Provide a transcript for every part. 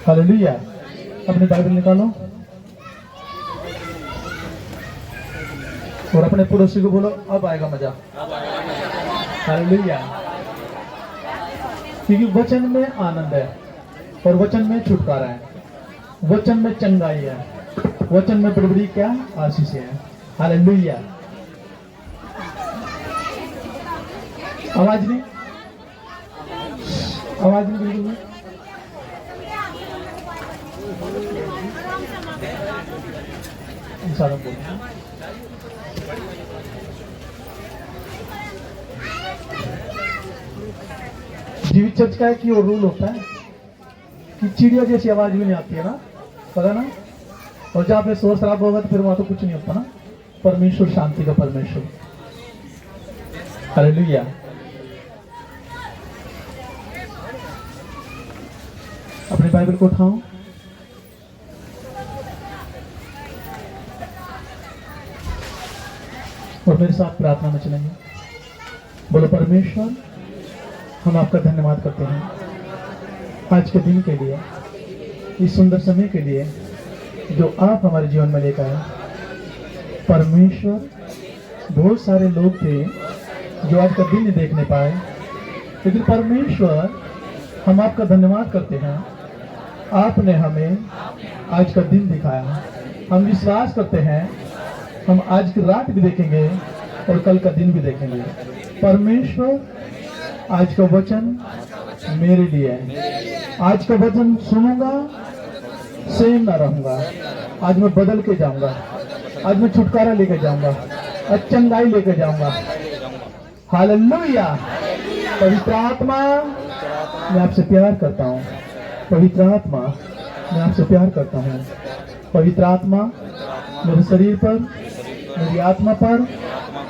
Hallelujah. अपनी Bible निकालो और अपने पड़ोसी को बोलो अब आएगा मजा। हालेलुया। क्योंकि वचन में आनंद है और वचन में छुटकारा है, वचन में चंगाई है, वचन में बड़ी क्या आशीष है। हालेलुया। आवाज नहीं, आवाज नहीं, बिल्कुल नहीं। सारा बोल जीवित चर्च का एक और रूल होता है कि चिड़िया जैसी आवाज भी नहीं आती है ना, पता ना। और जहाँ पे शोर शराबा होगा तो फिर वहां तो कुछ नहीं होता ना। परमेश्वर शांति का परमेश्वर। हालेलुया। अपनी बाइबल को उठाओ और मेरे साथ प्रार्थना में चलेंगे। बोलो परमेश्वर, हम आपका धन्यवाद करते हैं आज के दिन के लिए, इस सुंदर समय के लिए जो आप हमारे जीवन में लेकर आए। परमेश्वर, बहुत सारे लोग थे जो आज का दिन नहीं देखने पाए, लेकिन परमेश्वर हम आपका धन्यवाद करते हैं, आपने हमें आज का दिन दिखाया। हम विश्वास करते हैं हम आज की रात भी देखेंगे और कल का दिन भी देखेंगे। परमेश्वर, आज का वचन मेरे लिए है। आज का वचन सुनूंगा, सेम ना रहूंगा। आज मैं बदल के जाऊंगा, आज मैं छुटकारा लेके जाऊंगा, आज चंगाई लेके जाऊंगा। हालेलुया। पवित्र आत्मा, मैं आपसे प्यार करता हूँ। पवित्र आत्मा, मैं आपसे प्यार करता हूँ। पवित्र आत्मा, मेरे शरीर पर, मेरी आत्मा पर,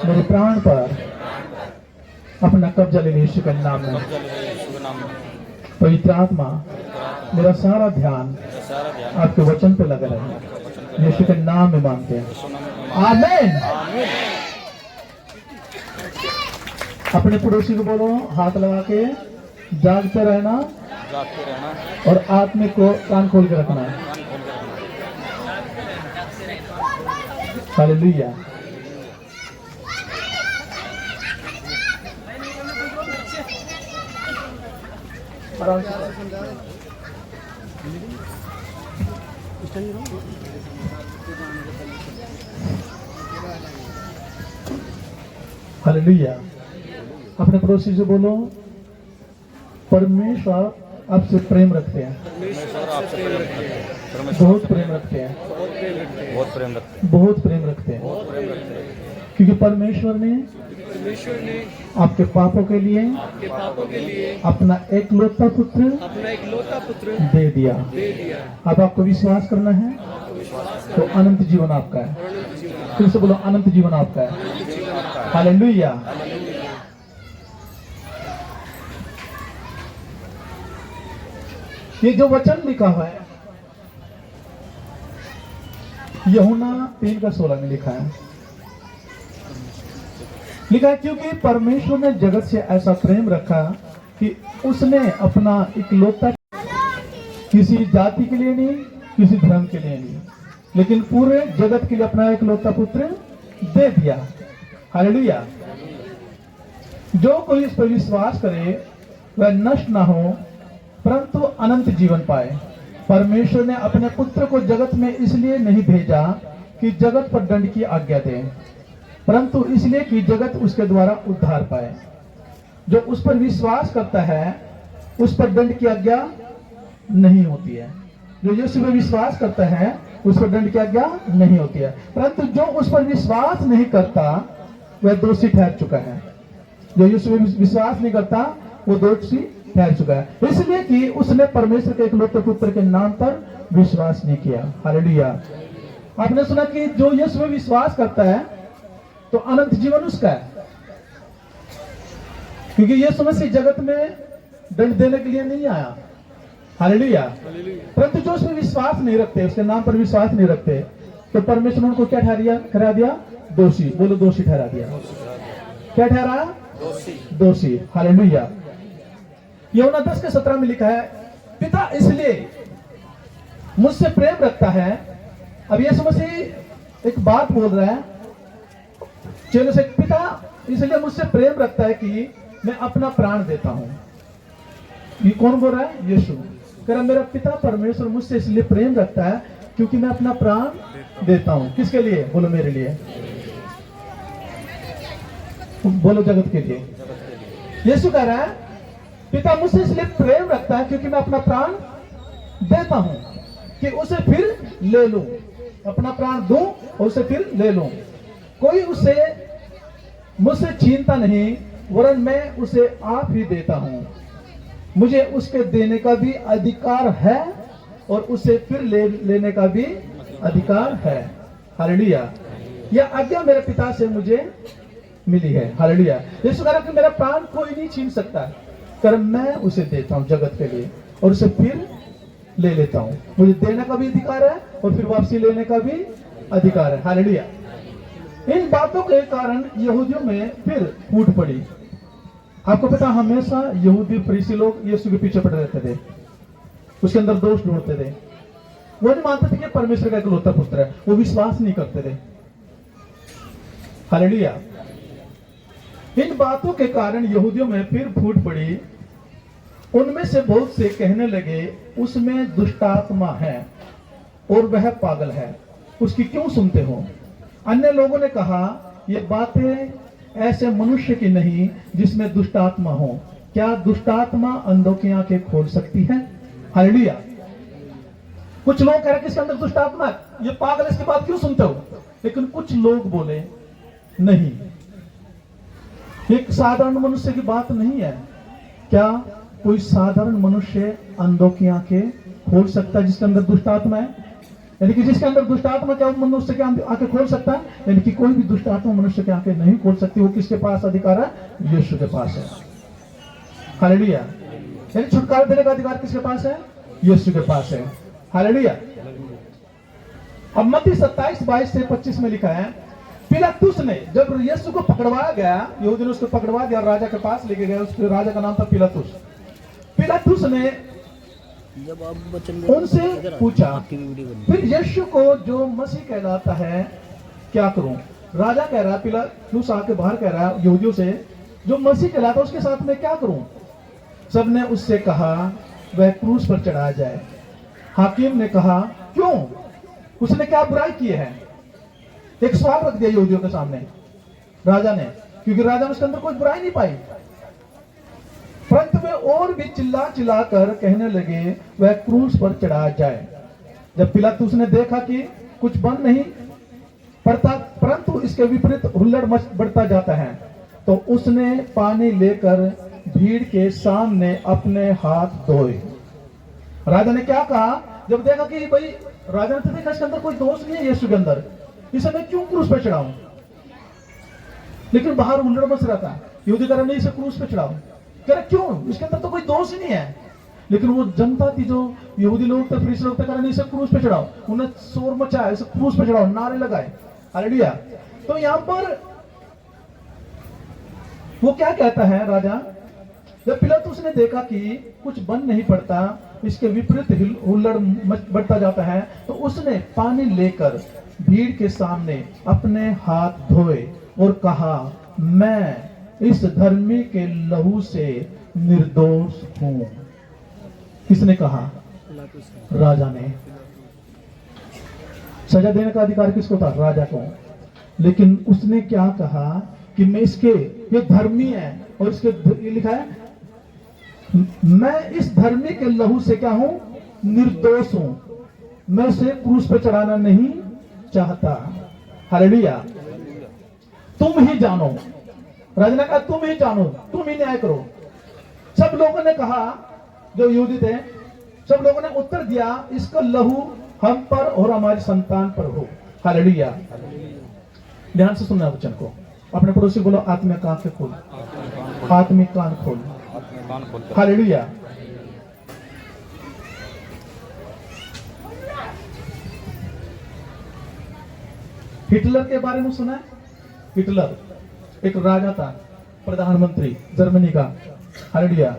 मेरे प्राण पर अपना कब्जा ले यीशु के नाम में। पवित्र आत्मा, मेरा सारा ध्यान आपके वचन पे लगा रहे, यीशु के नाम में मांगते हैं। आमीन। अपने पड़ोसी को बोलो हाथ लगा के जागते रहना और आत्मा को कान खोल के रखना है। हालेलुया। हालेलुया। अपने पड़ोसी से बोलो परमेश्वर आपसे प्रेम रखते हैं, बहुत प्रेम रखते हैं, बहुत प्रेम रखते हैं। क्योंकि परमेश्वर ने आपके पापों के लिए अपना एकलौता पुत्र दे दिया। अब आपको विश्वास करना है तो अनंत जीवन आपका है। फिर से बोलो अनंत जीवन आपका है। हालेलुया। ये जो वचन लिखा हुआ है यूहन्ना 3:16 में लिखा है, क्योंकि परमेश्वर ने जगत से ऐसा प्रेम रखा कि उसने अपना इकलौता, किसी जाति के लिए नहीं, किसी धर्म के लिए नहीं, लेकिन पूरे जगत के लिए अपना इकलौता पुत्र दे दिया। हालेलुया। जो कोई इस पर विश्वास करे वह नष्ट ना हो परंतु अनंत जीवन पाए। परमेश्वर ने अपने पुत्र को जगत में इसलिए नहीं भेजा कि जगत पर दंड की आज्ञा दे, परंतु इसलिए कि जगत उसके द्वारा उद्धार पाए। जो उस पर विश्वास करता है उस पर दंड की आज्ञा नहीं होती है। जो यीशु पर विश्वास करता है उस पर दंड की आज्ञा नहीं होती है, परंतु जो उस पर विश्वास नहीं करता वह दोषी ठहर चुका है। जो यीशु पर विश्वास नहीं करता वो दोषी ठहर चुका है, इसलिए कि उसने परमेश्वर के एकलौते पुत्र के नाम पर विश्वास नहीं किया। हालेलुया। आपने सुना कि जो यीशु में विश्वास करता है तो अनंत जीवन उसका है, क्योंकि यीशु मसीह जगत में दंड देने के लिए नहीं आया। हालेलुया। परंतु जो उसमें विश्वास नहीं रखते, उसके नाम पर विश्वास नहीं रखते, तो परमेश्वर उनको क्या ठहरा दिया? दोषी। बोलो दोषी ठहरा दिया। क्या ठहरा? दोषी। हालेलुया। यूहन्ना 10:17 में लिखा है, पिता इसलिए मुझसे प्रेम रखता है। अब यीशु मसीह एक बात बोल रहा है चेलों से, पिता इसलिए मुझसे प्रेम रखता है कि मैं अपना प्राण देता हूं। ये कौन बोल रहा है? यीशु कह रहा मेरा पिता परमेश्वर मुझसे इसलिए प्रेम रखता है क्योंकि मैं अपना प्राण देता हूं। किसके लिए? बोलो मेरे लिए, बोलो जगत के लिए। यीशु कह रहा है पिता मुझसे इसलिए प्रेम रखता है क्योंकि मैं अपना प्राण देता हूं कि उसे फिर ले लूं, अपना प्राण दूं और उसे फिर ले लूं। कोई उसे मुझसे छीनता नहीं, वरन मैं उसे आप ही देता हूं। मुझे उसके देने का भी अधिकार है और उसे फिर लेने का भी अधिकार है। हालेलुया। यह आज्ञा मेरे पिता से मुझे मिली है। हालेलुया। यीशु कह रहा कि मेरा प्राण कोई नहीं छीन सकता, कर मैं उसे देता हूं जगत के लिए और उसे फिर ले लेता हूं। मुझे देने का भी अधिकार है और फिर वापसी लेने का भी अधिकार है। हालेलुया। इन बातों के कारण यहूदियों में फिर फूट पड़ी। आपको पता, हमेशा यहूदी फरीसी लोग यीशु के पीछे पड़े रहते थे, उसके अंदर दोष ढूंढते थे। वो नहीं मानते थे कि परमेश्वर का इकलौता पुत्र है, वो विश्वास नहीं करते थे। हालेलुया। इन बातों के कारण यहूदियों में फिर फूट पड़ी। उनमें से बहुत से कहने लगे उसमें दुष्टात्मा है और वह पागल है, उसकी क्यों सुनते हो? अन्य लोगों ने कहा ये बातें ऐसे मनुष्य की नहीं जिसमें दुष्टात्मा हो। क्या दुष्टात्मा अंधों की आंखें खोल सकती है? हालेलुया। कुछ लोग कह रहे कि इसके अंदर दुष्टात्मा है, ये पागल, इसकी बात क्यों सुनते हो? लेकिन कुछ लोग बोले नहीं, एक साधारण मनुष्य की बात नहीं है। क्या कोई साधारण मनुष्य अंधों की आंखें खोल सकता है जिसके अंदर दुष्टात्मा है? यानी कि जिसके अंदर दुष्टात्मा, क्या वो मनुष्य की आंखें खोल सकता है? यानी कि कोई भी दुष्टात्मा मनुष्य की आंखें नहीं खोल सकती। वो किसके पास अधिकार है? यीशु के पास है। हालेलुया। यानी छुटकारा देने का अधिकार किसके पास है? यीशु के पास है। हालेलुया। अब मत्ती 27:22 से 25 में लिखा है, पिलातुस ने जब यीशु को पकड़वाया गया, यहूदी ने उसको पकड़वा दिया, राजा के पास लेके गए। उसके राजा का नाम था पिलातुस। पिलातुस ने उनसे पूछा, फिर यीशु को जो मसीह कहलाता है क्या करूं? राजा कह रहा, पिलातुस आके बाहर कह रहा यहूदियों से, जो मसीह कहलाता है उसके साथ में क्या करूं? सबने उससे कहा वह क्रूस पर चढ़ाया जाए। हाकिम ने कहा क्यों? उसने क्या बुराई की है? एक सवाल रख दिया यहूदियों के सामने राजा ने, क्योंकि राजा ने उसके अंदर कोई बुराई नहीं पाई। परंतु वे और भी चिल्ला चिल्ला कर कहने लगे वह क्रूस पर चढ़ाया जाए। जब पिलातुस ने देखा कि कुछ बन नहीं पड़ता, परंतु इसके विपरीत हुल्लड़ मच बढ़ता जाता है, तो उसने पानी लेकर भीड़ के सामने अपने हाथ धोए। राजा ने क्या कहा? जब देखा कि भाई, राजा ने तो देखा इसके अंदर कोई दोष नहीं है यीशु के अंदर, इसे मैं क्यों क्रूस पे चढ़ाऊं? लेकिन बाहर हुल्लड़ मच रहा था, यहूदी कह रहे नहीं इसे क्रूस पे चढ़ाओ। कह रहे क्यों? इसके अंदर तो कोई दोष ही नहीं है। लेकिन वो जनता थी, जो यहूदी लोग थे, फरीसी लोग थे, कह रहे नहीं इसे क्रूस पे चढ़ाओ। उन्हें शोर मचाया, इसे क्रूस पे चढ़ाओ, नारे लगाए। हालेलुया। तो यहां पर वो क्या कहता है राजा, जब पिलातुस ने देखा कि कुछ बन नहीं पड़ता, इसके विपरीत हुल्लड़ बढ़ता जाता है, तो उसने पानी लेकर भीड़ के सामने अपने हाथ धोए और कहा मैं इस धर्मी के लहू से निर्दोष हूं। किसने कहा? राजा ने। सजा देने का अधिकार किसको था? राजा को। लेकिन उसने क्या कहा कि मैं इसके, ये धर्मी है और इसके ये लिखा है मैं इस धर्मी के लहू से क्या हूं? निर्दोष हूं, मैं उसे क्रूस पे चढ़ाना नहीं चाहता। हालेलुया। तुम ही जानो। राजा ने कहा तुम ही जानो, तुम ही न्याय करो। सब लोगों ने कहा, जो यहूदी थे, सब लोगों ने उत्तर दिया इसका लहू हम पर और हमारी संतान पर हो। हालेलुया। ध्यान से सुनना वचन को। अपने पड़ोसी बोलो आत्मिक कान से खोल, आत्मिक कान खोल। हालेलुया। हिटलर के बारे में सुना है? हिटलर एक राजा था, प्रधानमंत्री जर्मनी का। हालेलुया।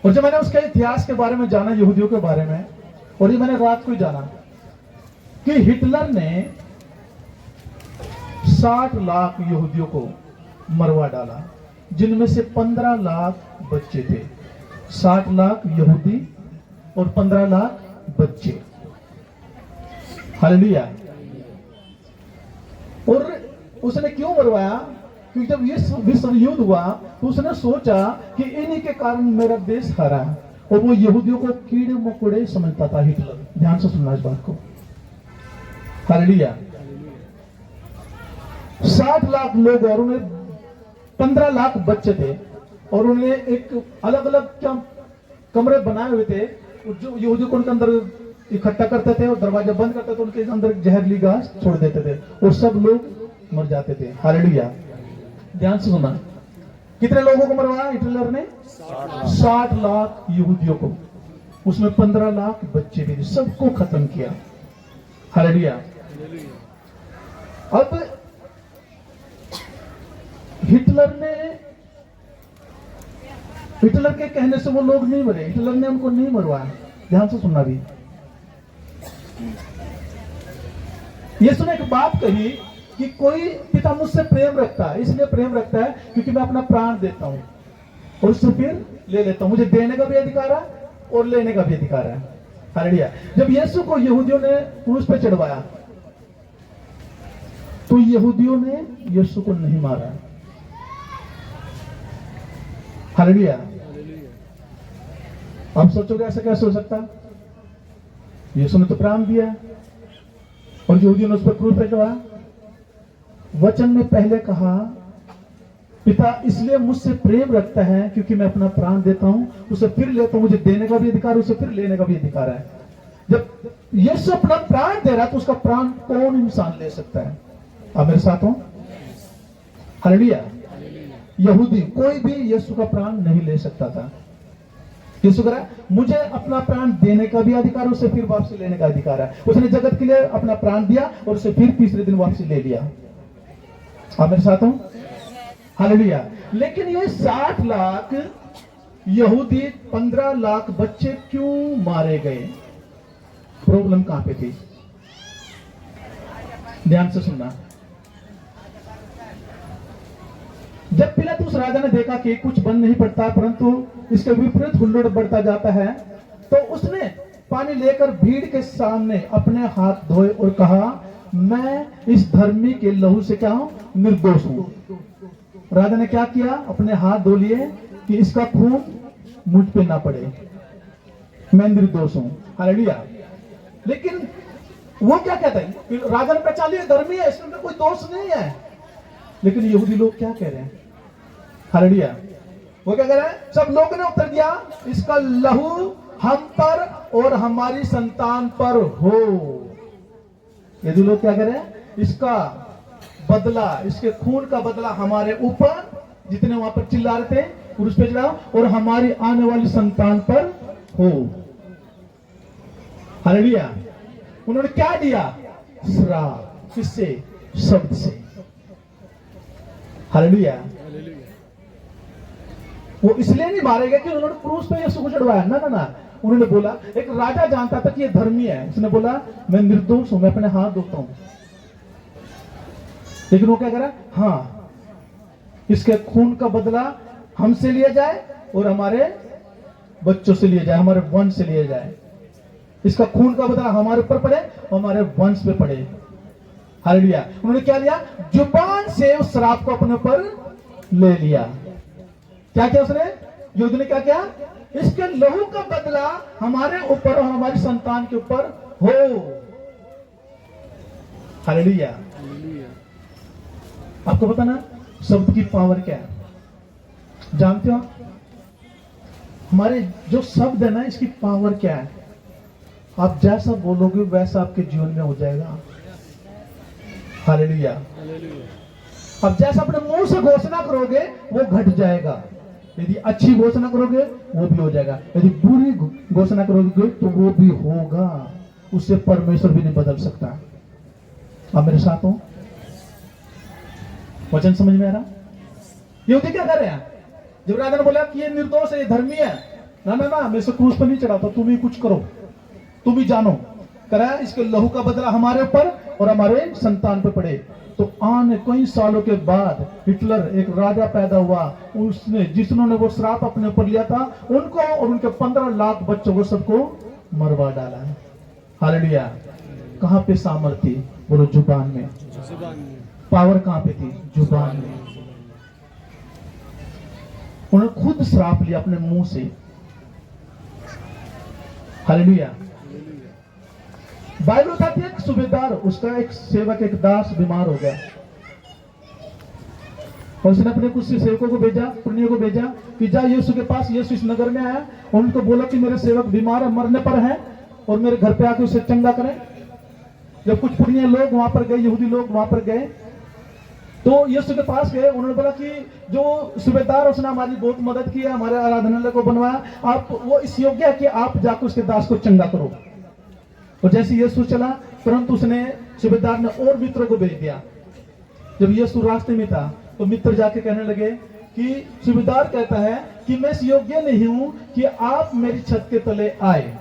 और जब मैंने उसके इतिहास के बारे में जाना, यहूदियों के बारे में, और ये मैंने रात को ही जाना कि हिटलर ने 60 लाख यहूदियों को मरवा डाला, जिनमें से 15 लाख बच्चे थे। 60 लाख यहूदी और 15 लाख बच्चे। हालेलुया। और उसने क्यों मरवाया? क्योंकि जब ये विश्व युद्ध हुआ तो उसने सोचा कि इन्हीं के कारण मेरा देश हारा। और वो यहूदियों को कीड़े मकोड़े समझता था हिटलर। ध्यान से सुनना इस बात को। हालेलुया। 60 लाख लोग और उन्हें 15 लाख बच्चे थे और उन्हें एक अलग अलग कमरे बनाए हुए थे जो यहूदियों को उनके अंदर इकट्ठा करते थे और दरवाजा बंद करते थे, उनके अंदर जहरीली गैस छोड़ देते थे और सब लोग मर जाते थे। हालेलुया। ध्यान से सुना, कितने लोगों को मरवाया हिटलर ने? 60 लाख यहूदियों को, उसमें 15 लाख बच्चे भी थे, सबको खत्म किया। हालेलुया। अब हिटलर के कहने से वो लोग नहीं मरे, हिटलर ने उनको नहीं मरवाया। ध्यान से सुनना भी। यीशु ने एक बात कही कि कोई पिता मुझसे प्रेम रखता है, इसलिए प्रेम रखता है क्योंकि मैं अपना प्राण देता हूं और उससे फिर ले लेता हूं। मुझे देने का भी अधिकार है और लेने का भी अधिकार है। हालेलुया। जब यीशु को यहूदियों ने क्रूस पे चढ़वाया तो यहूदियों ने यीशु को नहीं मारा। हालेलुया। आप सोचोगे ऐसा कैसे हो सकता? यीशु ने तो प्राण दिया और यहूदियों ने उस पर क्रूस पे चढ़ाया। वचन में पहले कहा पिता इसलिए मुझसे प्रेम रखता है क्योंकि मैं अपना प्राण देता हूं, उसे फिर लेता हूं। मुझे देने का भी अधिकार, उसे फिर लेने का भी अधिकार है। जब यीशु अपना प्राण दे रहा है तो उसका प्राण कौन इंसान ले सकता है? आप मेरे साथ हो? हालेलुया। यहूदी कोई भी यीशु का प्राण नहीं ले सकता था। यीशु कह रहा है मुझे अपना प्राण देने का भी अधिकार, उसे फिर वापसी लेने का अधिकार है। उसने जगत के लिए अपना प्राण दिया और उसे फिर तीसरे दिन वापसी ले लिया। आप मेरे साथ हो? हालेलुया। लेकिन ये 60 लाख यहूदी, 15 लाख बच्चे क्यों मारे गए? प्रॉब्लम कहां पे थी? ध्यान से सुनना। जब पिलातुस राजा ने देखा कि कुछ बन नहीं पड़ता परंतु इसके विपरीत हुल्लोड़ बढ़ता जाता है तो उसने पानी लेकर भीड़ के सामने अपने हाथ धोए और कहा मैं इस धर्मी के लहू से क्या हूं? निर्दोष हूं। राजा ने क्या किया? अपने हाथ धो लिए कि इसका खून मुझ पे ना पड़े, मैं निर्दोष हूं। हालेलुया। लेकिन वो क्या कहता है? राजा ने पहचान लिया धर्मी है, इसमें कोई दोष नहीं है। लेकिन यहूदी लोग क्या कह रहे हैं? हालेलुया। वो क्या कह रहे हैं? सब लोगों ने उत्तर दिया इसका लहू हम पर और हमारी संतान पर हो। यदि लोग क्या कह रहे हैं? इसका बदला, इसके खून का बदला हमारे ऊपर, जितने वहां पर चिल्ला रहे थे पुरुष पे चढ़ाओ, और हमारी आने वाली संतान पर हो। हालेलुया। उन्होंने क्या दिया? श्राप। किससे? शब्द से। हालेलुया। वो इसलिए नहीं मारे गए कि उन्होंने क्रूस पे यीशु को चढ़वाया, ना ना ना। उन्होंने बोला, एक राजा जानता था कि ये धर्मी है, उसने बोला मैं निर्दोष हूं, मैं अपने हाथ धोता हूं। लेकिन वो क्या करा? हाँ, इसके खून का बदला हमसे लिया जाए और हमारे बच्चों से लिया जाए, हमारे वंश से लिया जाए। इसका खून का बदला हमारे ऊपर पड़े और हमारे वंश पे पड़े। हालेलुया। उन्होंने क्या लिया? जुबान से उस श्राप को अपने ऊपर ले लिया। क्या किया उसने? युद्ध ने क्या किया? इसके लहू का बदला हमारे ऊपर और हमारी संतान के ऊपर हो। हालेलुया। आपको पता ना शब्द की पावर क्या है? जानते हो? हमारे जो शब्द है ना, इसकी पावर क्या है? आप जैसा बोलोगे वैसा आपके जीवन में हो जाएगा। हालेलुया। अब जैसा अपने मुंह से घोषणा करोगे वो घट जाएगा। यदि अच्छी घोषणा करोगे वो भी हो जाएगा, यदि बुरी घोषणा करोगे तो वो भी होगा। उससे परमेश्वर भी नहीं बदल सकता। आप मेरे साथ हो? वचन समझ में आ रहा? यहूदी क्या कर रहे हैं? जब राजा ने बोला कि ये निर्दोष है, ये धर्मी है, ना ना ना, मैं इसे क्रूस पर नहीं चढ़ाता, तुम ही कुछ करो। तुम ही जानो। करा इसके लहू का बदला हमारे ऊपर और हमारे संतान पे पड़े। तो आने कई सालों के बाद हिटलर एक राजा पैदा हुआ, उसने जिसने वो श्राप अपने ऊपर लिया था उनको और उनके 15 लाख बच्चों को सबको मरवा डाला है। हालेलुया। कहां पे सामर्थ्य थी? बोलो जुबान में। पावर कहां पे थी? जुबान में। उन्होंने खुद श्राप लिया अपने मुंह से। हालेलुया। बाइबल बताती है, एक सूबेदार, उसका एक सेवक, एक दास बीमार हो गया और उसने अपने कुछ सेवकों को भेजा, पुण्यों को भेजा कि जा यीशु के पास। यीशु इस नगर में आया और उनको बोला कि मेरे सेवक बीमार है, मरने पर है, और मेरे घर पे आके उसे चंगा करें। जब कुछ पुण्य लोग वहां पर गए, यहूदी लोग वहां पर गए, तो यीशु के पास गए। उन्होंने बोला कि जो सूबेदार, उसने हमारी बहुत मदद की है, हमारे आराधनालय को बनवाया, आप वो इस योग्य है कि आप जाकर उसके दास को चंगा करो। और जैसे यीशु चला, तुरंत उसने, सूबेदार ने और मित्रों को भेज दिया। जब यीशु रास्ते में था तो मित्र जाके कहने लगे कि सूबेदार कहता है कि मैं इस योग्य नहीं हूं कि आप मेरी छत के तले आए,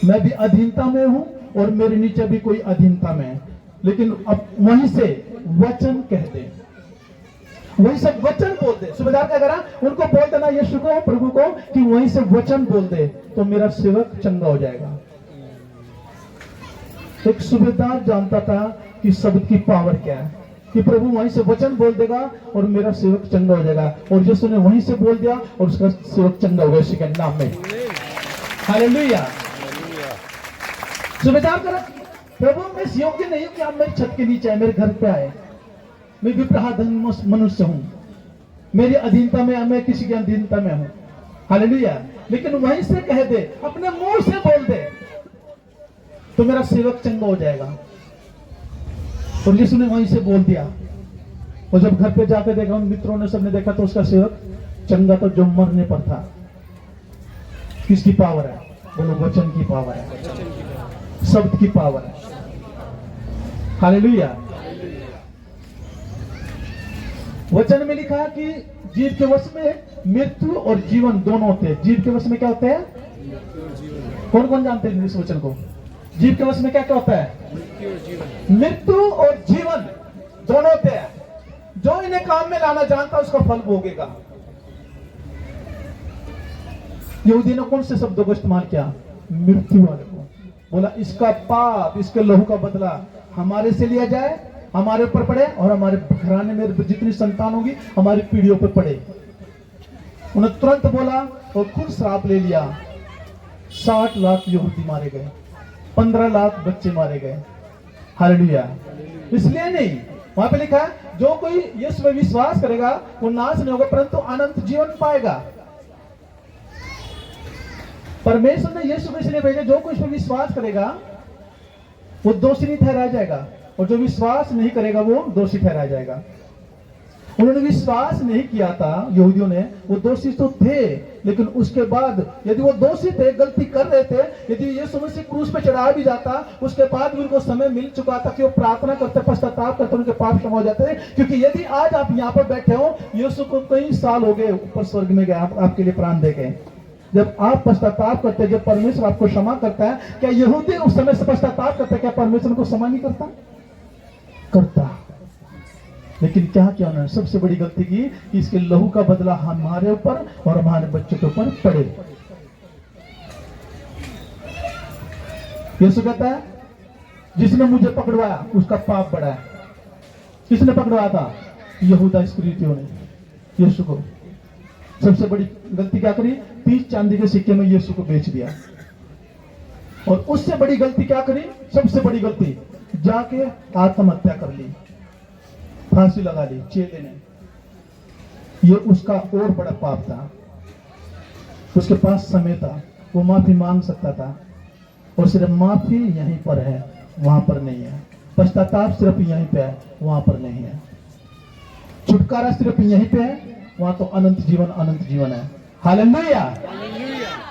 मैं भी अधीनता में हूं और मेरे नीचे भी कोई अधीनता में है, लेकिन अब वहीं से वचन कह दे, वहीं से वचन बोल दे। सूबेदार क्या करा? उनको बोल देना यीशु को, प्रभु को, कि वहीं से वचन बोल दे तो मेरा सेवक चंगा हो जाएगा। एक सूबेदार जानता था कि शब्द की पावर क्या है, कि प्रभु वहीं से वचन बोल देगा और मेरा सेवक चंगा हो जाएगा। और यीशु ने वहीं से बोल दिया और उसका सेवक चंगा हो गया यीशु के नाम में। हालेलुया। सूबेदार करा, प्रभु मैं इस योग्य नहीं हूं कि आप मेरी छत के नीचे आए, मेरे घर पे आए, मैं विप्रहाधन मनुष्य हूं, मेरी अधीनता में, मैं किसी की अधीनता में हूं। हालेलुया। लेकिन वहीं से कह दे, अपने मुंह से बोल दे तो मेरा सेवक चंगा हो जाएगा। और यीशु ने वहीं से बोल दिया। और जब घर पे जाकर देखा, उन मित्रों ने, सबने देखा, तो उसका सेवक चंगा तो जो मरने पर था। किसकी पावर है? बोलो वचन की पावर है, शब्द की पावर है। हालेलुया। वचन में लिखा है कि जीव के वश में मृत्यु और जीवन दोनों होते हैं। जीव के वश में क्या होते हैं? कौन कौन जानते हैं इस वचन को? जीव के वश में क्या क्या होता है? मृत्यु और जीवन दोनों होते हैं। जो इन्हें काम में लाना जानता है उसका फल भोगेगा। यहूदी ने कौन से शब्दों को इस्तेमाल किया? मृत्यु वाले को। बोला इसका पाप, इसके लहू का बदला हमारे से लिया जाए, हमारे ऊपर पड़े और हमारे घराने में जितनी संतान होगी हमारी पीढ़ियों पर पड़े। उन्हें तुरंत बोला और खुद श्राप ले लिया। 60 लाख यहूदी मारे गए, 15 लाख बच्चे मारे गए। हालेलुया। इसलिए नहीं, वहां पे लिखा है जो कोई यीशु में विश्वास करेगा वो नाश नहीं होगा परंतु अनंत जीवन पाएगा। परमेश्वर ने यीशु को इसलिए भेजा, जो कोई इस पर विश्वास करेगा वो दोषी नहीं ठहराया जाएगा, और जो विश्वास नहीं करेगा वो दोषी ठहराया जाएगा। उन्होंने विश्वास नहीं किया था यहूदियों ने, वो दोषी तो थे, लेकिन उसके बाद यदि वो दोषी थे, गलती कर रहे थे, यदि यीशु मसीह क्रूस पे चढ़ा भी जाता, उसके बाद भी उनको समय मिल चुका था कि वो प्रार्थना करते, पश्चाताप करते, उनके पाप क्षमा हो जाते थे। क्योंकि यदि आज आप यहाँ पर बैठे हो, यीशु को कई साल हो गए ऊपर स्वर्ग में गए, आपके लिए प्राण दे गए। जब आप पश्चाताप करते हैं, जब परमेश्वर आपको क्षमा करता है, क्या यहूदी उस समय से पश्चाताप करते, क्या परमेश्वर को क्षमा नहीं करता? करता। लेकिन क्या किया उन्होंने? सबसे बड़ी गलती की कि इसके लहू का बदला हमारे ऊपर और हमारे बच्चों के ऊपर पड़े। यीशु कहता है जिसने मुझे पकड़वाया उसका पाप बढ़ा है। किसने पकड़वाया था? यहूदा इस्करियोतियों ने यीशु को। सबसे बड़ी गलती क्या करी? 30 चांदी के सिक्के में यीशु को बेच दिया। और उससे बड़ी गलती क्या करी? सबसे बड़ी गलती, जाके आत्महत्या कर ली, फांसी लगा ली चेले ने। ये उसका और बड़ा पाप था। उसके पास समय था, वो माफी मांग सकता था, और सिर्फ माफी यहीं पर है, वहां पर नहीं है। पश्चाताप सिर्फ यहीं पे है, वहां पर नहीं है। छुटकारा सिर्फ यहीं पे है, वहां तो अनंत जीवन है। हालेलुया।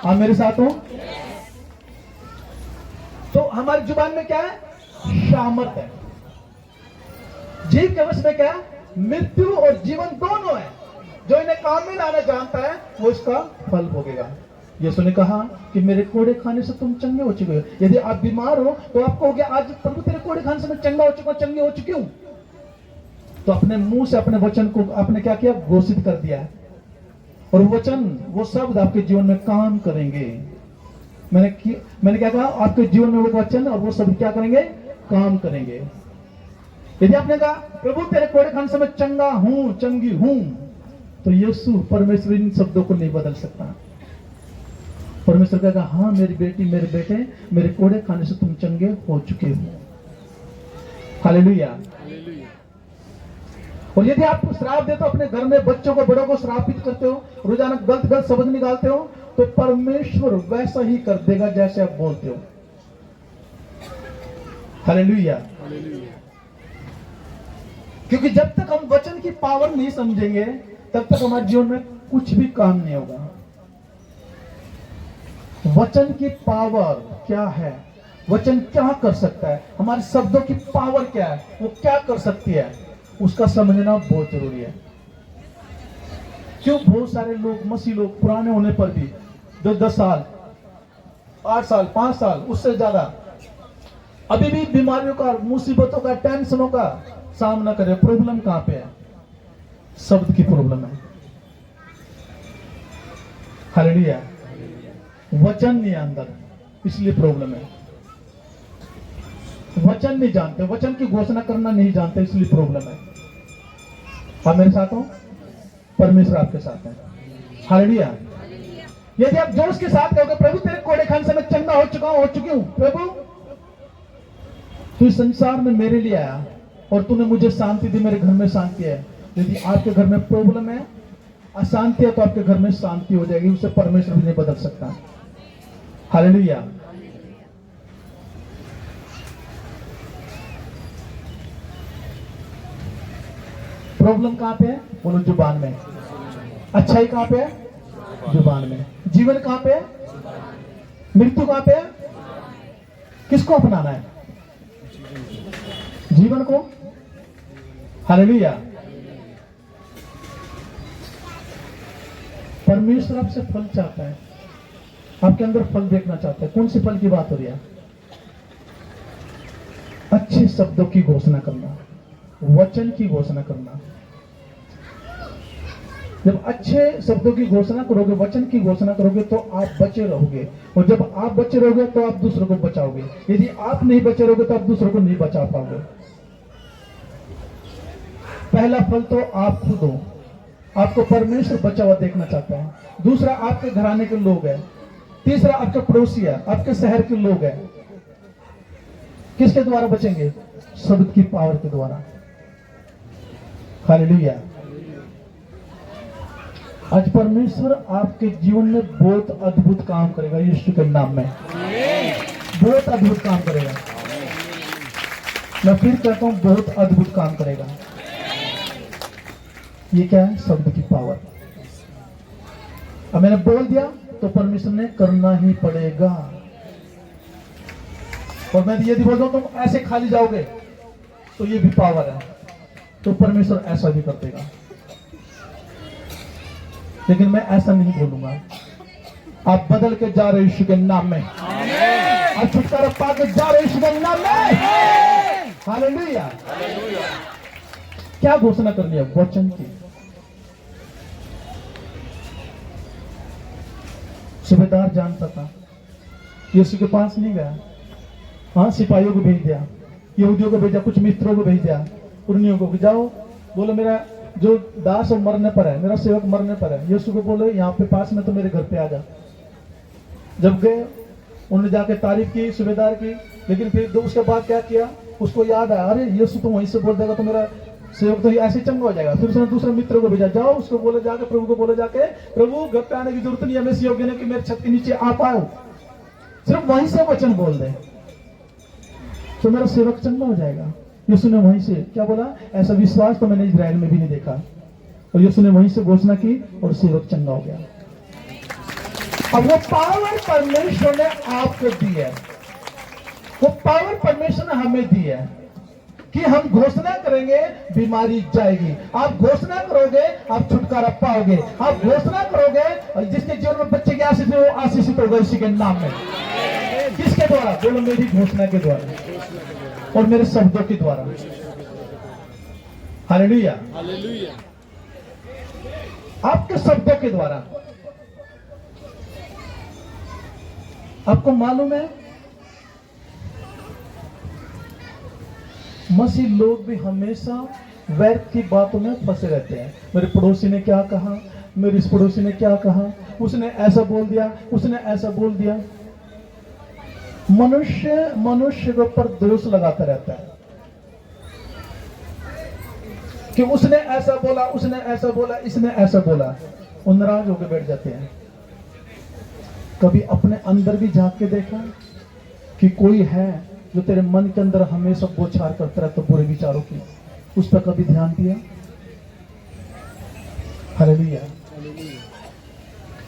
आप मेरे साथ हो? तो हमारी जुबान में क्या है? सामर्थ है। जीव के वश में क्या है? मृत्यु और जीवन दोनों है। जो इन्हें काम में लाना जानता है वो इसका फल भोगेगा। यीशु ने कहा कि मेरे कोड़े खाने से तुम चंगे हो चुके हो। यदि आप बीमार हो तो आप कहोगे आज प्रभु तेरे कोड़े खाने से मैं चंगा हो चुका हूं, चंगे हो चुकी हूं। तो अपने मुंह से अपने वचन को आपने क्या किया, घोषित कर दिया है। और वचन, वो शब्द आपके जीवन में काम करेंगे। मैंने क्या कहा, आपके जीवन में वो वचन और वो शब्द क्या करेंगे, काम करेंगे। यदि आपने कहा प्रभु तेरे कोड़े खाने से मैं चंगा हूं, चंगी हूं, तो यीशु परमेश्वर इन शब्दों को नहीं बदल सकता। परमेश्वर कहेगा हाँ मेरी बेटी, मेरे बेटे, मेरे कोड़े खाने से तुम चंगे हो चुके हो। हालेलुया। और यदि आप श्राप देते हो अपने घर में, बच्चों को, बड़ों को श्रापित करते हो, रोजाना गलत गलत शब्द निकालते हो, तो परमेश्वर वैसा ही कर देगा जैसे आप बोलते हो। हालेलुया। क्योंकि जब तक हम वचन की पावर नहीं समझेंगे तब तक हमारे जीवन में कुछ भी काम नहीं होगा। वचन की पावर क्या है, वचन क्या कर सकता है, हमारे शब्दों की पावर क्या है, वो क्या कर सकती है, उसका समझना बहुत जरूरी है। क्यों बहुत सारे लोग, मसीह लोग, पुराने होने पर भी 10 साल, 8 साल, 5 साल, उससे ज्यादा अभी भी बीमारियों का, मुसीबतों का, टेंशनों का सामना करे। प्रॉब्लम कहां पे है, शब्द की प्रॉब्लम है। हालेलुया। वचन नहीं अंदर, इसलिए प्रॉब्लम है। वचन नहीं जानते, वचन की घोषणा करना नहीं जानते, इसलिए प्रॉब्लम है। आप मेरे साथ हो, परमेश्वर आपके साथ है। हालेलुया। यदि आप जोश के साथ कहोगे प्रभु तेरे कोड़े खाने से मैं चंगा हो चुका हूं, हो चुकी हूं, प्रभु तू इस संसार में मेरे लिए आया और तूने मुझे शांति दी, मेरे घर में शांति है। यदि आपके घर में प्रॉब्लम है, अशांति है, तो आपके घर में शांति हो जाएगी। उसे परमेश्वर भी नहीं बदल सकता। हालेलुया। प्रॉब्लम कहां पे है, बोलो जुबान में। अच्छाई कहां पे है, जुबान में। जीवन कहां पे है, मृत्यु कहां पे है। किसको अपनाना है, जीवन को। हालेलुया। परमेश्वर आपसे फल चाहता है, आपके अंदर फल देखना चाहता है। कौन से फल की बात हो रही है, अच्छे शब्दों की घोषणा करना, वचन की घोषणा करना। जब अच्छे शब्दों की घोषणा करोगे, वचन की घोषणा करोगे, तो आप बचे रहोगे। और जब आप बचे रहोगे तो आप दूसरों को बचाओगे। यदि आप नहीं बचे रहोगे तो आप दूसरों को नहीं बचा पाओगे। पहला फल तो आप खुद हो, आपको परमेश्वर बचा हुआ देखना चाहता है। दूसरा आपके घराने के लोग हैं। तीसरा आपके पड़ोसी है, आपके शहर के लोग हैं। किसके द्वारा बचेंगे, शब्द की पावर के द्वारा। हालेलुया। आज परमेश्वर आपके जीवन में बहुत अद्भुत काम करेगा, यीशु के नाम में बहुत अद्भुत काम करेगा। मैं फिर कहता हूं, बहुत अद्भुत काम करेगा। ये क्या है, शब्द की पावर। अब मैंने बोल दिया तो परमेश्वर ने करना ही पड़ेगा। और मैं यदि बोल दूं तुम ऐसे खाली जाओगे, तो ये भी पावर है, तो परमेश्वर ऐसा भी कर देगा। लेकिन मैं ऐसा नहीं बोलूंगा। आप बदल के जा रहे यीशु के नाम में, आप छुटकारा पा के जा रहे यीशु के नाम में। हालेलुया। क्या घोषणा करनी है, वचन की। सूबेदार जानता था, यीशु के पास नहीं गया। हाँ, सिपाहियों को भेज दिया, यहूदियों को भेजा, कुछ मित्रों को भेज दिया, पुरनियों को, जाओ बोलो मेरा जो दास और मरने पर है, मेरा सेवक मरने पर है। यीशु को बोलो यहाँ पे पास में तो मेरे घर पे आ जा। जब गए, उन्होंने जाके तारीफ की सूबेदार की, लेकिन फिर उसके बाद क्या किया, उसको याद आया, अरे यीशु तो वहीं से बोल देगा तो मेरा सेवक तो ऐसे चंगा हो जाएगा। फिर उसने दूसरे मित्रों को भेजा, जाओ उसको बोलो जाके, प्रभु को बोलो जाके, प्रभु घर पे आने की जरूरत नहीं है, मैं योग्य नहीं कि मेरे छत के नीचे आ पाओ, सिर्फ वहीं से वचन बोल दे तो मेरा सेवक चंगा हो जाएगा। यीशु ने वहीं से क्या बोला, ऐसा विश्वास तो मैंने इजराइल में भी नहीं देखा। और यीशु ने वहीं से घोषणा की और सेवक चंगा हो गया। अब वो पावर परमेश्वर ने आपको दी है, वो पावर परमेश्वर ने हमें दी है। कि हम घोषणा करेंगे बीमारी जाएगी, आप घोषणा करोगे आप छुटकारा पाओगे, आप घोषणा करोगे और जिसके जीवन में बच्चे की आशीष है वो आशीषित होगा इसी के नाम में। किसके द्वारा? बोलो मेरी घोषणा के द्वारा और मेरे शब्दों के द्वारा। Hallelujah, hallelujah. आपके शब्दों के द्वारा। आपको मालूम है मसीह लोग भी हमेशा वैर की बातों में फंसे रहते हैं। मेरे पड़ोसी ने क्या कहा, मेरे इस पड़ोसी ने क्या कहा, उसने ऐसा बोल दिया, उसने ऐसा बोल दिया। मनुष्य के ऊपर दोष लगाता रहता है कि उसने ऐसा बोला, उसने ऐसा बोला, इसने ऐसा बोला। वो नाराज होकर बैठ जाते हैं। कभी अपने अंदर भी झांक के देखा कि कोई है जो तेरे मन के अंदर हमेशा बौछार करता रहता बुरे विचारों की? उस पर कभी ध्यान दिया? हालेलुया।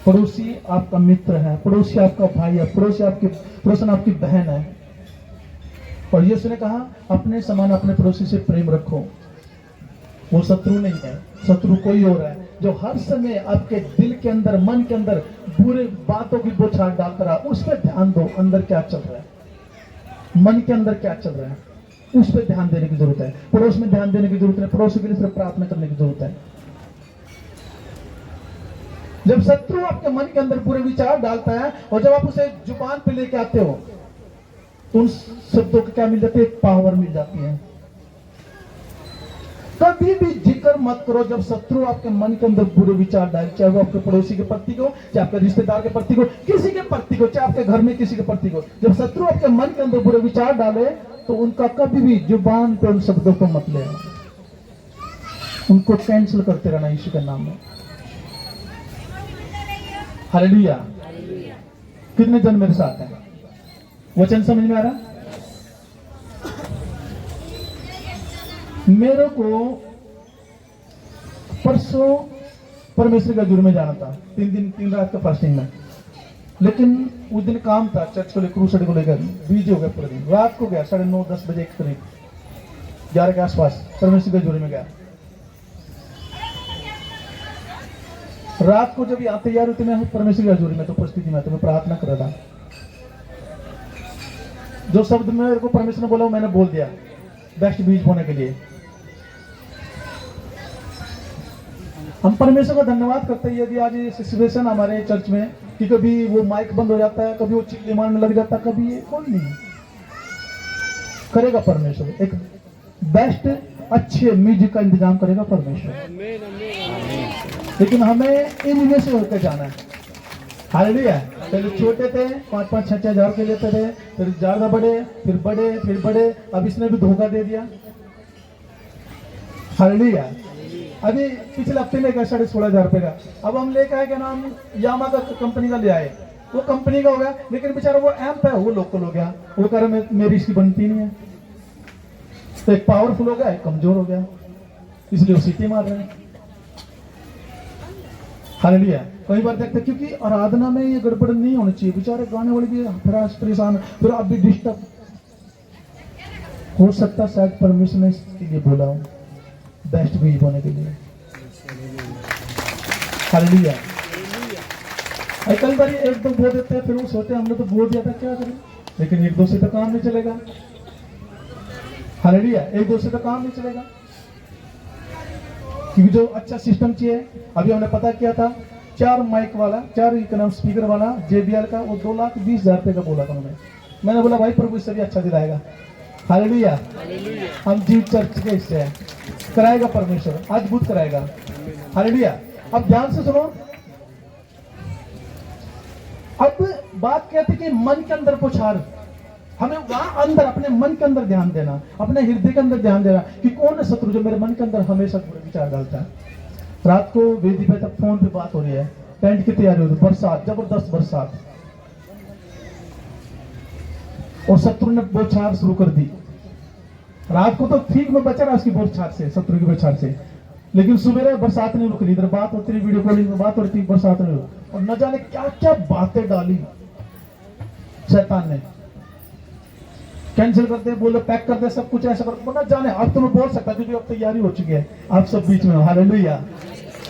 पड़ोसी आपका मित्र है, पड़ोसी आपका भाई है, पड़ोसन आपकी बहन है। और यीशु ने कहा अपने समान अपने पड़ोसी से प्रेम रखो। वो शत्रु नहीं है, शत्रु कोई और है जो हर समय आपके दिल के अंदर, मन के अंदर बुरे बातों की बौछार डालता रहा। उस पर ध्यान दो, अंदर क्या चल रहा है, मन के अंदर क्या चल रहा है, उस पर ध्यान देने की जरूरत है। पड़ोस में ध्यान देने की जरूरत है, पड़ोसी के लिए सिर्फ प्रार्थना करने की जरूरत है। जब शत्रु आपके मन के अंदर बुरे विचार डालता है और जब आप उसे जुबान पे लेके आते हो तो उन शब्दों को क्या मिल जाती है? पावर मिल जाती है। कभी भी जिक्र मत करो जब शत्रु आपके मन के अंदर बुरे विचार डाले, चाहे वो आपके पड़ोसी के प्रति को, चाहे आपके रिश्तेदार के प्रति को, किसी के प्रति को, चाहे आपके घर में किसी के प्रति को। जब शत्रु आपके मन के अंदर बुरे विचार डाले तो उनका कभी भी जुबान पे उन शब्दों को मत ले, उनको कैंसिल करते रहना यीशु के नाम में। हालेलुया। कितने जन मेरे साथ हैं? वचन समझ में आ रहा? मेरे को परसों परमेश्वर का जुर्म में जाना था, 3 रात का फास्टिंग में। लेकिन उस दिन काम था, चर्च को लेकर, क्रूसेड को लेकर, बिजी हो गया पूरे दिन। रात को गया 9:30-10 बजे के करीब, 11 के आसपास परमेश्वर का जुर्म में गया। रात को जब यहाँ तैयार होती मैं परमेश्वर की हजूरी में तो उपस्थिति में तो मैं प्रार्थना कर रहा था। जो शब्द मेरे को परमेश्वर ने बोला मैंने बोल दिया, बेस्ट बीज बोने के लिए। हम परमेश्वर का धन्यवाद करते हैं। यदि आज ये सिचुएशन हमारे चर्च में कि कभी वो माइक बंद हो जाता है, कभी वो चिल्ली मारने लग जाता है, कभी ये कोई नहीं करेगा। परमेश्वर एक बेस्ट अच्छे म्यूजिक का इंतजाम करेगा परमेश्वर। लेकिन हमें इन में से होकर जाना है। हालेलुया। पहले छोटे थे, 5-5, 6-6 हजार के लेते थे, फिर ज्यादा बड़े, फिर बड़े, फिर बड़े। अब इसने भी धोखा दे दिया। हालेलुया। अभी पिछले हफ्ते में गया 16,500 रुपए का। अब हम लेकर आए क्या नाम यामा का कंपनी का ले आए, वो कंपनी का हो गया। लेकिन बेचारा वो एम्प है वो लोकल हो गया। वो कह रहा मेरी इसकी बनती नहीं है। तो एक पावरफुल हो गया, एक कमजोर हो गया, इसलिए वो सीटी मार रहे हैं। हालेलुया। कई बार देखते क्योंकि आराधना में ये गड़बड़ नहीं होनी चाहिए। बेचारे गाने वाले भी परेशान, फिर अब भी डिस्टर्ब हो सकता। शायद परमेश्वर ने इसके लिए बोला हो, बेस्ट बीज होने के लिए। हालेलुया। कई बार 1-2 बो देते हैं, फिर वो सोचते हैं हमने तो बोल दिया था, क्या करें। लेकिन 1-2 से तो काम नहीं चलेगा। हालेलुया। 1-2 से तो काम नहीं चलेगा, क्योंकि जो अच्छा सिस्टम चाहिए। अभी हमने पता किया था 4 माइक वाला, 4 स्पीकर वाला JBL का, वो 2,20,000 रुपए का बोला था उन्होंने। मैंने बोला भाई प्रभु इससे भी अच्छा दिलाएगा। हालेलुया। हम जीव चर्च के हिस्से हैं, कराएगा परमेश्वर, अद्भुत कराएगा। हालेलुया। अब ध्यान से सुनो। अब बात क्या थी कि मन के अंदर पुछार, हमें वहां अंदर अपने मन के अंदर ध्यान देना, अपने हृदय के अंदर ध्यान देना कि कौन है शत्रु जो मेरे मन के अंदर हमेशा बुरे विचार डालता है। रात को वेदी पे तक फोन पे बात हो रही है, टेंट की तैयारी हो रही है, बरसात, जबरदस्त बरसात, और शत्रु ने बौछार शुरू कर दी। रात को तो ठीक में बचा रहा उसकी बौछार से, शत्रु की बौछार से। लेकिन सुबह बरसात नहीं रुक रही, इधर बात होती रही, वीडियो कॉलिंग में बात होती थी, बरसात नहीं रुक। और न जाने क्या क्या बातें डाली शैतान ने, कैंसिल करते हैं, बोलो पैक करते हैं, सब कुछ ऐसा करते हैं, जाने अब तुम्हें बोल सकता क्योंकि अब तैयारी हो चुकी है, आप सब बीच में हो। हालेलुया।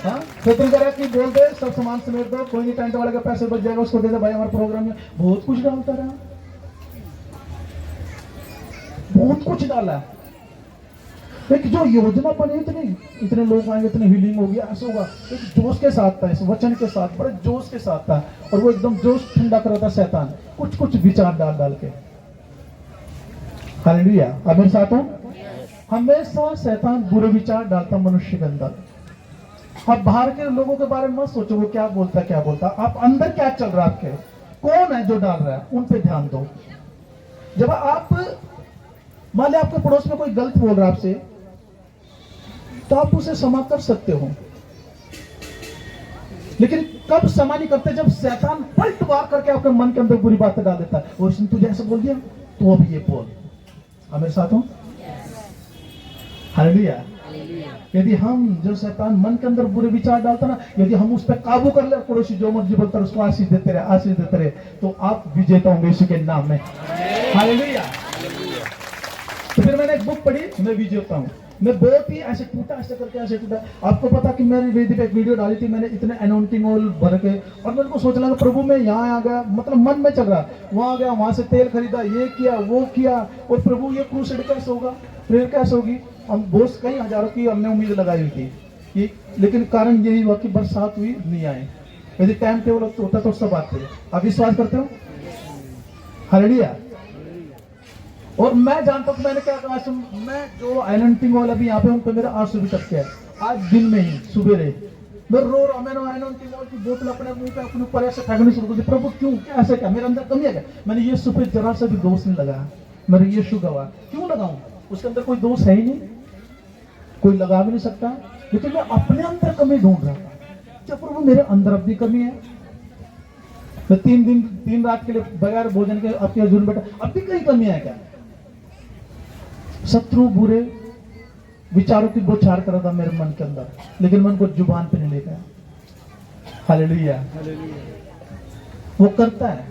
हाँ, तो तुम कह कि बोल दे सब सामान समेट दो, कोई नहीं टेंट वाले का पैसे बच जाएगा, उसको दे दे भाई, हमारे प्रोग्राम में बहुत कुछ डालता रहा, बहुत कुछ डाला। एक जो योजना बनी इतने लोग आएंगे, इतने हीलिंग होगी, ऐसा होगा, एक जोश के साथ था, इस वचन के साथ, बड़े जोश के साथ था, और वो एकदम जोश ठंडा कर रहा था शैतान, कुछ कुछ विचार डाल डाल के। हालेलुया। अब मेरे साथ हो, हमेशा शैतान बुरे विचार डालता मनुष्य के अंदर। आप बाहर के लोगों के बारे में मत सोचो वो क्या बोलता क्या बोलता, आप अंदर क्या चल रहा है, आपके कौन है जो डाल रहा है, उन पे ध्यान दो। जब आप मान लिया आपके पड़ोस में कोई गलत बोल रहा है आपसे, तो आप उसे क्षमा कर सकते हो, लेकिन कब क्षमा नहीं करते, जब शैतान पलटवार करके आपके मन के अंदर बुरी बातें डाल देता है, वो उसने तुझे ऐसा बोल दिया तो अब ये बोल। आप मेरे साथ हो? हालेलुया। यदि हम जो शैतान मन के अंदर बुरे विचार डालता ना, यदि हम उस पर काबू कर ले, पड़ोसी जो मर्जी बोलता है उसको आशीष देते रहे, आशीष देते रहे, तो आप विजेता होंगे यीशु के नाम में। हालेलुया। तो फिर मैंने एक बुक पढ़ी, मैं विजेता हूँ। मैं बहुत ही ऐसे टूटा, ऐसे करके ऐसे टूटा। आपको पता कि मैंने वेदी पे एक वीडियो डाली थी, मैंने इतने अनॉइंटिंग ऑयल भर के, और मेरे को सोच लगा प्रभु मैं यहाँ आ गया, मतलब मन में चल रहा, वहां आ गया, वहां से तेल खरीदा, ये किया वो किया, और प्रभु ये क्रूसेड कैसे होगा, प्रेयर कैसे होगी। हम बहुत कई हजारों की हमने उम्मीद लगाई हुई थी कि, लेकिन कारण यही हुआ कि बरसात हुई, नहीं आए। यदि टाइम टेबल होता तो सब आते। आप विश्वास करते हो? हालेलुया। और मैं जानता हूँ मैंने क्या कहा, मैं जो अनॉइंटिंग ऑयल अभी यहाँ पे उनको मेरे आंसू भी टपके है, आज दिन में ही सुबेरे मैं रो रहा, मैंने अनॉइंटिंग ऑयल की बोतल अपने मुंह पे अपने ऊपर ऐसे फेंकनी शुरू कर दी। प्रभु क्यों, क्या ऐसे क्या मेरे अंदर कमी है क्या? मैंने यीशु पे जरा सा भी दोष नहीं लगाया, मेरे यीशु गवाह, क्यों लगाऊं, उसके अंदर कोई दोष है ही नहीं, कोई लगा भी नहीं सकता, लेकिन मैं अपने अंदर कमी ढूंढ रहा था। क्या प्रभु मेरे अंदर अब भी कमी है? मैं 3 रात के लिए बगैर भोजन के आपके हजूर बैठा, अब भी कहीं कमी है क्या? शत्रु बुरे विचारों की बौछार कर रहा था मेरे मन के अंदर, लेकिन मन को जुबान पे नहीं ले गया। हालेलुया। वो करता है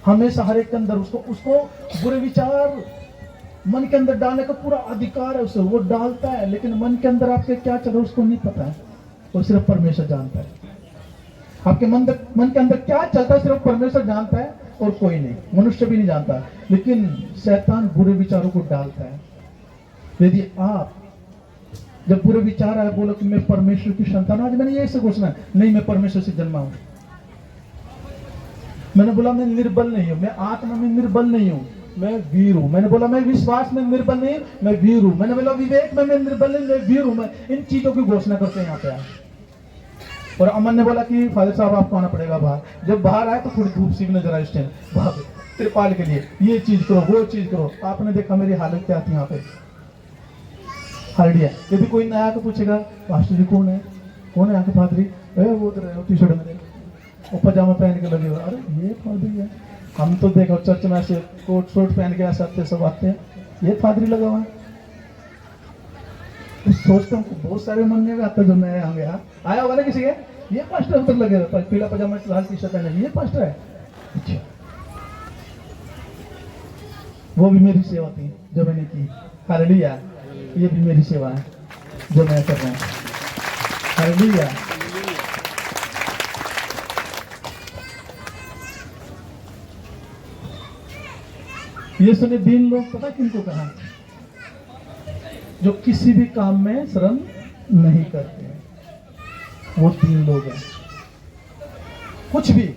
हमेशा हर एक के अंदर, उसको बुरे विचार मन के अंदर डालने का पूरा अधिकार है उसे, वो डालता है, लेकिन मन के अंदर आपके क्या चल रहा है उसको नहीं पता है, वो सिर्फ परमेश्वर जानता है। आपके मन के अंदर क्या चलता है सिर्फ परमेश्वर जानता है, और कोई नहीं, मनुष्य भी नहीं जानता। लेकिन शैतान बुरे विचारों को डालता है। यदि आप जब बुरे विचार आए, बोलो कि मैं परमेश्वर की संतान, आज मैंने ये से घोषणा है, नहीं मैं परमेश्वर से जन्मा हूं। मैंने बोला मैं निर्बल नहीं हूं, मैं आत्मा में निर्बल नहीं हूं, मैं वीर हूं। मैंने बोला मैं विश्वास में निर्बल नहीं, मैं वीर हूं। मैंने बोला विवेक में मैं निर्बल नहीं, मैं वीर हूं। मैं इन चीजों की घोषणा करते हैं यहाँ पे आए। और अमन ने बोला कि फादर साहब आपको आना पड़ेगा बाहर। जब बाहर आए तो थोड़ी धूप सी भी नजर आई उस टाइम, भाग त्रिपाल के लिए ये चीज करो वो चीज करो। आपने देखा मेरी हालत क्या थी यहाँ पे। हालेलुया। यदि कोई नया आके पूछेगा पास्टर जी कौन है यहाँ के पादरी, वो उधर टी शर्ट में वो पजामा पहन के लगे हुए, अरे ये पादरी है। हम तो देखो चर्च में ऐसे कोट शोट पहन के ऐसे आते सब आते हैं, ये पादरी लगा हुआ है। सोचता हूँ बहुत सारे मन में आता जो नया आ गया आया होगा ना किसी के, ये पास्टर उधर लगे हुए, पीला पजामा लाल टी शर्ट पहने, ये पास्टर है। अच्छा, वो भी मेरी सेवा थी जो मैंने की। हालेलुया। ये भी मेरी सेवा है जो मैं कर रहा हूँ। हालेलुया। ये सुने दीन लोग पता किनको कहा, जो किसी भी काम में शर्म नहीं करते हैं, वो 3 लोग हैं। कुछ भी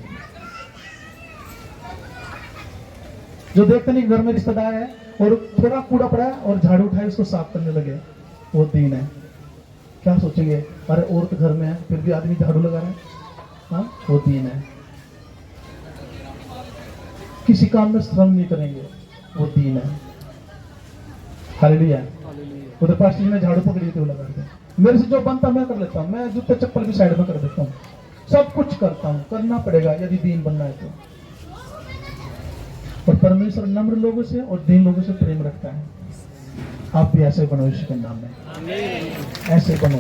जो देखते नहीं घर में रिश्तेदार है और थोड़ा कूड़ा पड़ा है और झाड़ू उठाए उसको साफ करने लगे, वो 3 है। क्या सोचेंगे, अरे औरत घर में है फिर भी आदमी झाड़ू लगा रहा है, हाँ वो 3 है। किसी काम में श्रम नहीं करेंगे, वो 3 है। हालेलुया। उधर पास ने झाड़ू पकड़ी थी, वो लगा दिया। मेरे से जो बनता मैं कर लेता हूँ, मैं जूते चप्पल भी साइड में कर देता हूँ, सब कुछ करता हूँ, करना पड़ेगा यदि दीन बनना है तो। और परमेश्वर नम्र लोगों से और दीन लोगों से प्रेम रखता है। आप भी ऐसे बनो यीशु के नाम में, ऐसे बनो,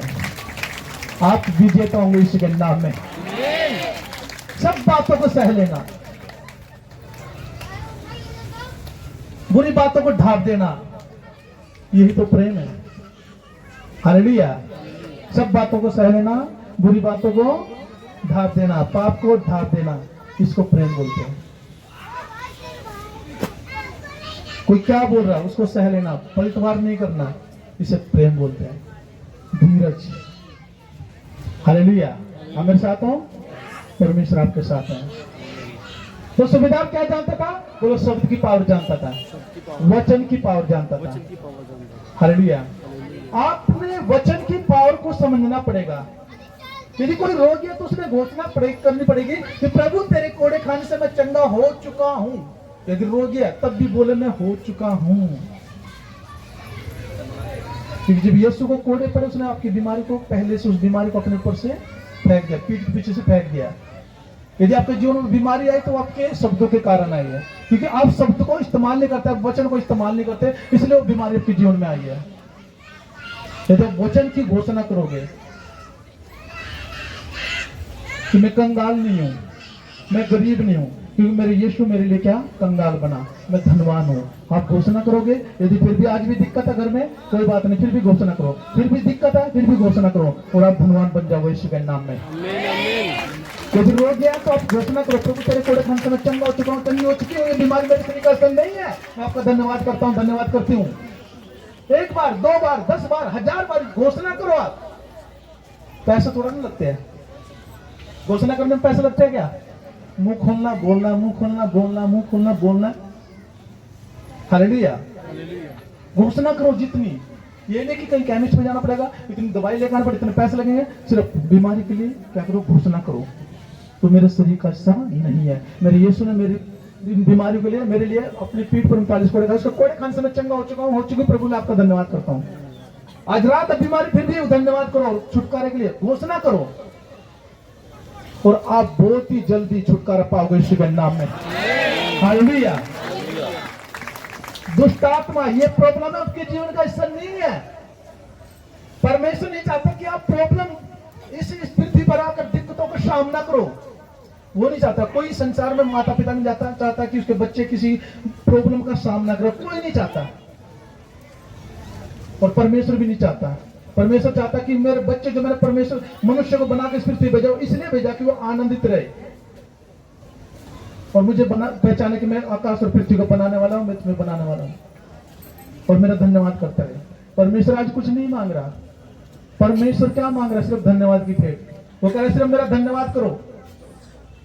आप विजेता होंगे यीशु के नाम में। सब बातों को सह लेना। बुरी बातों को ढांप देना, यही तो प्रेम है। हालेलुया। सब बातों को सह लेना, बुरी बातों को ढांप देना, पाप को ढांप देना, इसको प्रेम बोलते हैं। कोई क्या बोल रहा है उसको सह लेना, पलटवार नहीं करना, इसे प्रेम बोलते हैं। धीरज। हालेलुया। आप मेरे साथ हो, परमेश्वर आपके साथ है। तो सूबेदार क्या जानता था? बोलो शब्द की पावर जानता था, वचन की पावर जानता था। हालेलुया। आपने वचन की पावर को समझना पड़ेगा। यदि कोई रोगी है तो उसने घोषणा करनी पड़ेगी कि प्रभु तेरे कोड़े खाने से मैं चंगा हो चुका हूं। यदि रोगी है तब भी बोले मैं हो चुका हूं। क्योंकि जब यीशु को कोड़े पड़े उसने आपकी बीमारी को, पहले से उस बीमारी को अपने ऊपर से फेंक दिया, पीठ के पीछे से फेंक दिया। यदि आपके जीवन में बीमारी आई तो आपके शब्दों के कारण आई है, क्योंकि आप शब्द को इस्तेमाल नहीं करते, वचन को इस्तेमाल नहीं करते, इसलिए वो बीमारी आपके जीवन में आई है। यदि आप वचन की घोषणा करोगे कि मैं कंगाल नहीं हूं, मैं गरीब नहीं हूं, क्योंकि मेरे यीशु मेरे लिए क्या कंगाल बना, मैं धनवान हूं, आप घोषणा करोगे। यदि फिर भी आज भी दिक्कत है घर में, कोई बात नहीं, फिर भी घोषणा करो। फिर भी दिक्कत है, फिर भी घोषणा करो और आप धनवान बन जाओ यीशु के नाम में। यदि रोग गया तो आप घोषणा करो, प्रभु तेरे कोड़े खाने से मैं चंगा हो चुका हूं, चंगी हो चुकी हूँ, ये बीमारी मेरे से निकल नहीं है। मैं आपका धन्यवाद करता हूँ, धन्यवाद करती हूँ। एक बार, 2 बार, 10 बार, 1000 बार घोषणा करो। आप पैसे थोड़ा नहीं लगते हैं घोषणा करने में, पैसे लगते हैं क्या? मुंह खोलना बोलना, मुंह खोलना बोलना, मुंह खोलना बोलना। हालेलुया। घोषणा करो जितनी, ये नहीं कि कहीं केमिस्ट में जाना पड़ेगा, इतनी दवाई लेकर आना पड़ेगा, इतने पैसे लगेंगे। सिर्फ बीमारी के लिए क्या करो? घोषणा करो, तो मेरे शरीर का हिस्सा नहीं है। मेरे यीशु ने मेरी बीमारी के लिए, मेरे लिए अपनी पीठ पर 39 कोड़े खाए, उसको कोड़े खाने से मैं चंगा हो चुका हूँ, हो चुकी। प्रभु मैं आपका धन्यवाद करता हूँ। आज रात बीमारी फिर भी धन्यवाद करो, छुटकारे के लिए घोषणा करो और आप बहुत ही जल्दी छुटकारा पाओगे यीशु के नाम में। हालेलुया। दुष्ट आत्मा, ये प्रॉब्लम आपके जीवन का हिस्सा नहीं है। परमेश्वर नहीं चाहता कि आप प्रॉब्लम इस पृथ्वी पर आकर दिक्कतों का सामना करो, वो नहीं चाहता। कोई संसार में माता पिता नहीं चाहता कि उसके बच्चे किसी प्रॉब्लम का सामना करें, कोई नहीं चाहता, और परमेश्वर भी नहीं चाहता। परमेश्वर चाहता कि मेरे बच्चे, जो मैंने परमेश्वर मनुष्य को बना के इस पृथ्वी भेजा, इसलिए भेजा कि वो आनंदित रहे और मुझे पहचाने कि मैं आकाश और पृथ्वी को बनाने वाला हूं, मैं तुम्हें बनाने वाला हूं, और मेरा धन्यवाद करता रहे। परमेश्वर आज कुछ नहीं मांग रहा। परमेश्वर क्या मांग रहा है? सिर्फ धन्यवाद की भेंट। वो कह रहे सिर्फ मेरा धन्यवाद करो।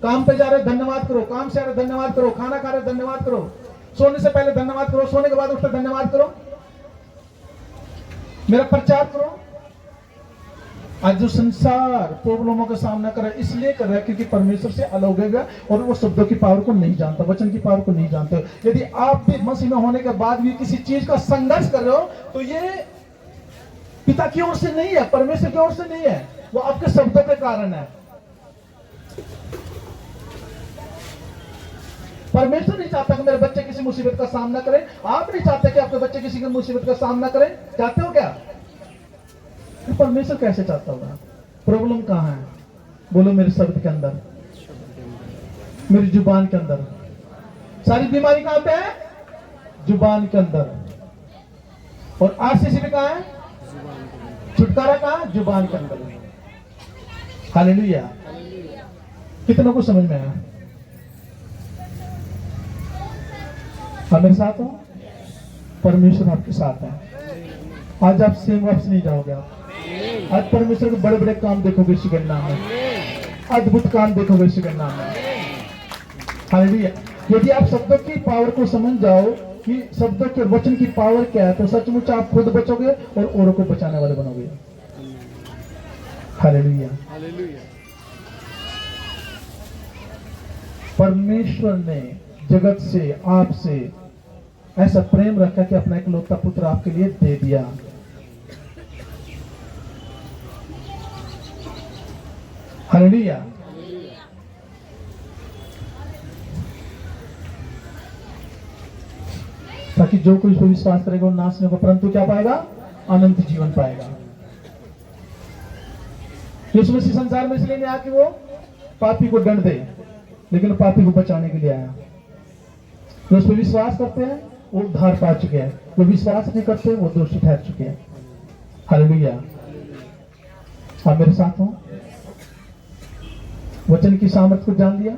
काम पे जा रहे धन्यवाद करो, काम से आ रहे धन्यवाद करो, खाना खा रहे धन्यवाद करो, सोने से पहले धन्यवाद करो, सोने के बाद उठकर धन्यवाद करो, मेरा प्रचार करो। आज जो संसार प्रॉब्लमों का सामना कर रहा है, इसलिए कर रहा है क्योंकि परमेश्वर से अलग हो गया और वो शब्दों की पावर को नहीं जानता, वचन की पावर को नहीं जानते। यदि आप भी मसीह में होने के बाद भी किसी चीज का संघर्ष कर रहे हो, तो ये पिता की ओर से नहीं है, परमेश्वर की ओर से नहीं है, वो आपके शब्दों के कारण है। परमेश्वर नहीं चाहता कि मेरे बच्चे किसी मुसीबत का सामना करें। आप नहीं चाहते कि आपके बच्चे किसी की मुसीबत का सामना करें। चाहते हो क्या? तो परमेश्वर कैसे चाहता होगा? प्रॉब्लम कहां है? बोलो मेरे शब्द के अंदर, मेरी जुबान के अंदर। सारी बीमारी कहां पे है? जुबान के अंदर। और आशीष भी कहां है? छुटकारा कहां? जुबान के अंदर। हालेलुया। कितनों को समझ में आया? आप मेरे साथ हो? परमेश्वर आपके साथ है। आज आप सेम वापस नहीं जाओगे। आप आज परमेश्वर के बड़े बड़े काम देखोगे यीशु के नाम में, अद्भुत काम देखोगे यीशु के नाम में। हालेलुया। यदि आप शब्दों की पावर को समझ जाओ कि शब्दों के वचन की पावर क्या है, तो सचमुच आप खुद बचोगे और औरों को बचाने वाले बनोगे। हालेलुया। परमेश्वर ने जगत से, आपसे ऐसा प्रेम रखा कि अपना इकलौता पुत्र आपके लिए दे दिया। हालेलुया। ताकि जो कोई इस पर विश्वास करेगा वो नाश नहीं होगा, परंतु क्या पाएगा? अनंत जीवन पाएगा। यीशु मसीह संसार में इसलिए नहीं आया कि वो पापी को दंड दे, लेकिन पापी को बचाने के लिए आया। जो उस पर विश्वास करते हैं वो उद्धार पा चुके हैं, जो विश्वास नहीं करते वो दोषी ठहर चुके हैं। हालेलुया। आप मेरे साथ हो? वचन की सामर्थ को जान लिया।